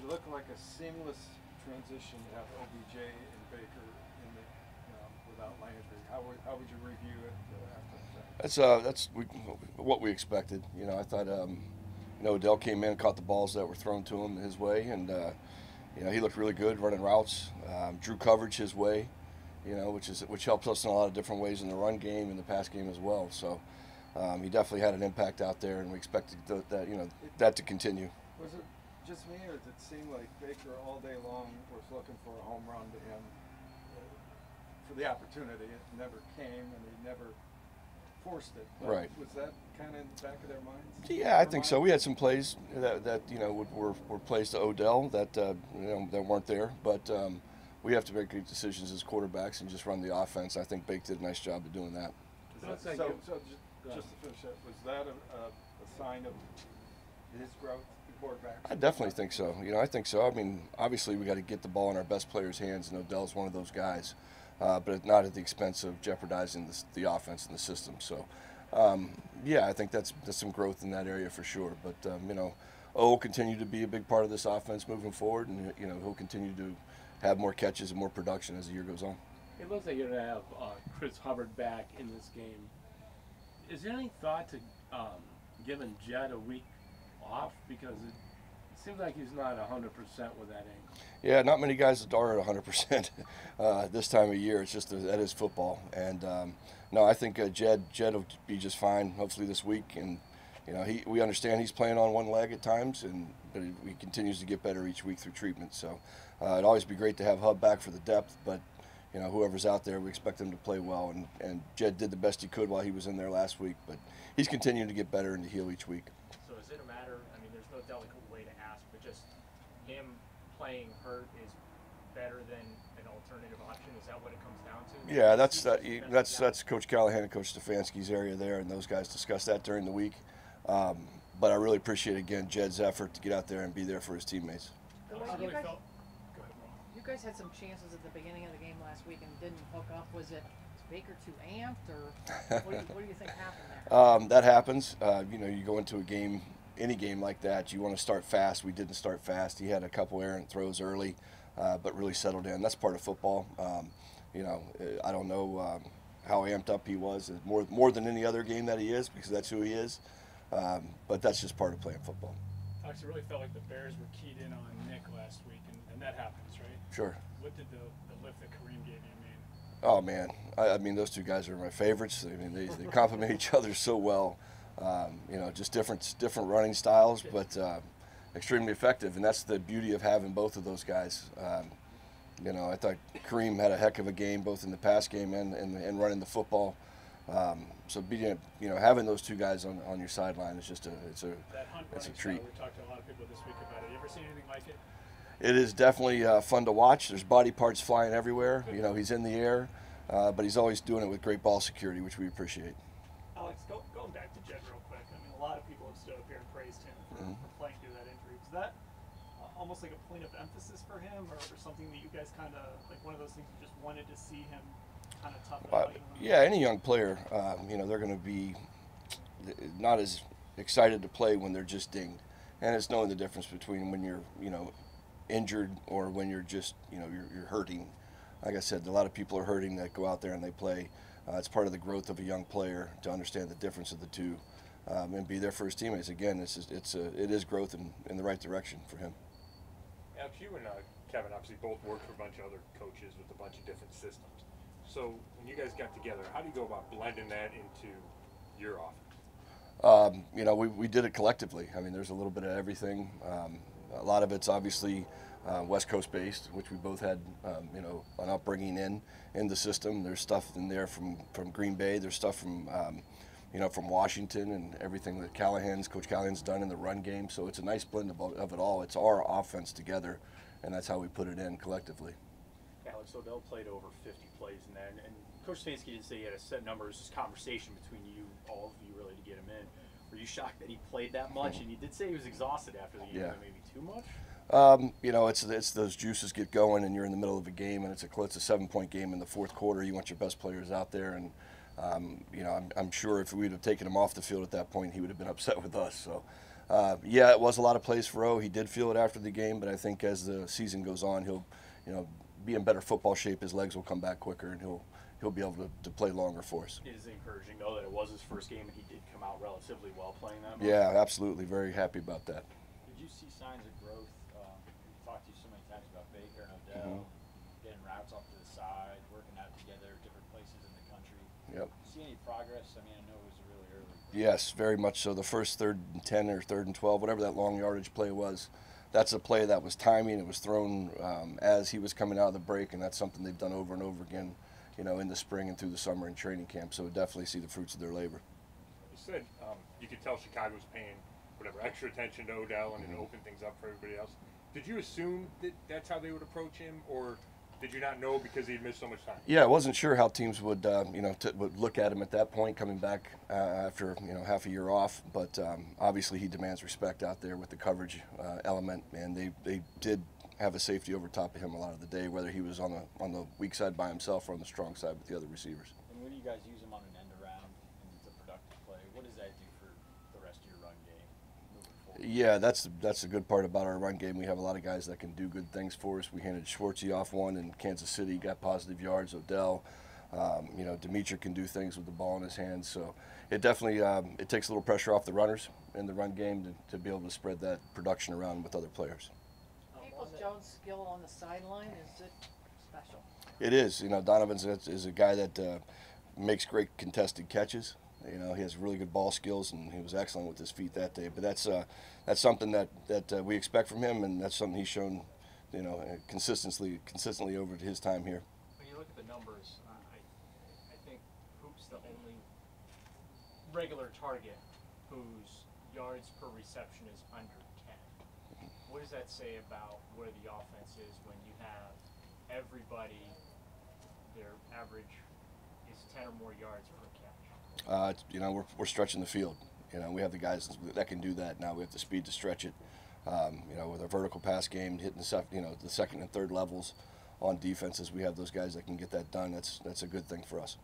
it looked like a seamless transition to have OBJ and Baker in the without Landry. How would you review it after that? What we expected. I thought Odell came in, caught the balls that were thrown to him his way, and he looked really good running routes. Drew coverage his way, which helps us in a lot of different ways in the run game and the pass game as well. So he definitely had an impact out there, and we expected that to continue. Was it just me, or did it seem like Baker all day long was looking for a home run to him for the opportunity? It never came, and he never forced it. But right. Was that kind of in the back of their minds? Yeah, I think so. We had some plays that were plays to Odell that that weren't there, but we have to make good decisions as quarterbacks and just run the offense. I think Baker did a nice job of doing that. So just to finish up, was that a sign of his growth? I definitely think so. I think so. I mean, obviously we got to get the ball in our best players' hands, and Odell's one of those guys, but not at the expense of jeopardizing the offense and the system. So, yeah, I think that's some growth in that area for sure. But O will continue to be a big part of this offense moving forward, and he'll continue to have more catches and more production as the year goes on. It looks like you're going to have Chris Hubbard back in this game. Is there any thought to giving Jed a week off, because it seems like he's not 100% with that ankle? Yeah, not many guys are at 100% this time of year. It's just that is football, and no, I think Jed will be just fine. Hopefully this week, and we understand he's playing on one leg at times, but he continues to get better each week through treatment. So it'd always be great to have Hub back for the depth, but whoever's out there, we expect him to play well, and Jed did the best he could while he was in there last week, but he's continuing to get better and to heal each week. So is it a matter, I mean, there's no delicate way to ask, but just him playing hurt is better than an alternative option? Is that what it comes down to? Yeah, that's Coach Callahan and Coach Stefanski's area there, and those guys discussed that during the week. But I really appreciate, again, Jed's effort to get out there and be there for his teammates. You guys had some chances at the beginning of the game last week and didn't hook up. Was Baker too amped, or what do you think happened there? That happens. You go into a game, any game like that, you want to start fast. We didn't start fast. He had a couple errant throws early, but really settled in. That's part of football. I don't know how amped up he was, more than any other game that he is, because that's who he is. But that's just part of playing football. Actually, really felt like the Bears were keyed in on Nick last week, and that happens, right? Sure. What did the lift that Kareem gave you mean? Oh man, I mean those two guys are my favorites. I mean they complement each other so well. Just different running styles, but extremely effective, and that's the beauty of having both of those guys. I thought Kareem had a heck of a game, both in the pass game and running the football. So having those two guys on your sideline is just it's a treat. We talked to a lot of people this week about it. You ever seen anything like it? It is definitely fun to watch. There's body parts flying everywhere. He's in the air, but he's always doing it with great ball security, which we appreciate. Alex, going back to Jed real quick, I mean, a lot of people have stood up here and praised him for playing through that injury. Was that almost like a point of emphasis for him, or something that you guys kind of, like one of those things you just wanted to see him kind of tough out? Yeah, any young player, they're going to be not as excited to play when they're just dinged. And it's knowing the difference between when you're, injured or when you're just, you're hurting. Like I said, a lot of people are hurting that go out there and they play. It's part of the growth of a young player to understand the difference of the two and be there for his teammates. Again, it is growth in the right direction for him. Alex, you and Kevin obviously both worked for a bunch of other coaches with a bunch of different systems. So when you guys got together, how do you go about blending that into your offense? We did it collectively. I mean, there's a little bit of everything. A lot of it's obviously West Coast based, which we both had, an upbringing in the system. There's stuff in there from Green Bay. There's stuff from Washington and everything that Coach Callahan's done in the run game. So it's a nice blend of it all. It's our offense together, and that's how we put it in collectively. Alex, Odell played over 50 plays in that, and Coach Stefanski didn't say he had a set number. It was just conversation between all of you, really, to get him in. Were you shocked that he played that much? And you did say he was exhausted after the game, maybe too much? It's those juices get going, and you're in the middle of a game, and it's a 7-point game in the fourth quarter. You want your best players out there, and I'm sure if we'd have taken him off the field at that point, he would have been upset with us. So Yeah, it was a lot of plays for O. He did feel it after the game, but I think as the season goes on, he'll, be in better football shape. His legs will come back quicker, and he'll be able to play longer for us. It is encouraging, though, that it was his first game and he did come out relatively well playing that much. Yeah, absolutely. Very happy about that. Did you see signs of growth? We've talked to you so many times about Baker and Odell, getting routes off to the side, working out together at different places in the country. Yep. See any progress? I mean, I know it was really early. Yes, very much so. The first 3rd and 10 or 3rd and 12, whatever that long yardage play was, that's a play that was timing. It was thrown as he was coming out of the break, and that's something they've done over and over again, in the spring and through the summer in training camp. So definitely see the fruits of their labor. You said you could tell Chicago was paying whatever extra attention to Odell and to open things up for everybody else. Did you assume that that's how they would approach him, or did you not know because he'd missed so much time? Yeah, I wasn't sure how teams would, would look at him at that point, coming back after, half a year off. But obviously he demands respect out there with the coverage element, and they did have a safety over top of him a lot of the day, whether he was on the weak side by himself or on the strong side with the other receivers. And when you guys use him on an end around and it's a productive play, what does that do for the rest of your run game moving forward? Yeah, that's the good part about our run game. We have a lot of guys that can do good things for us. We handed Schwartzy off one in Kansas City, got positive yards. Odell, Dimitri can do things with the ball in his hands. So it definitely it takes a little pressure off the runners in the run game to be able to spread that production around with other players. Jones' skill on the sideline, is it special? It is. Donovan is a guy that makes great contested catches. He has really good ball skills, and he was excellent with his feet that day. But that's something that we expect from him, and that's something he's shown, consistently over his time here. When you look at the numbers, I think Hoop's the only regular target whose yards per reception is under 10. What does that say about where the offense is when you have everybody, their average is 10 or more yards per catch? We're stretching the field. We have the guys that can do that now. We have the speed to stretch it. With our vertical pass game, hitting the second and third levels on defenses, we have those guys that can get that done. That's a good thing for us.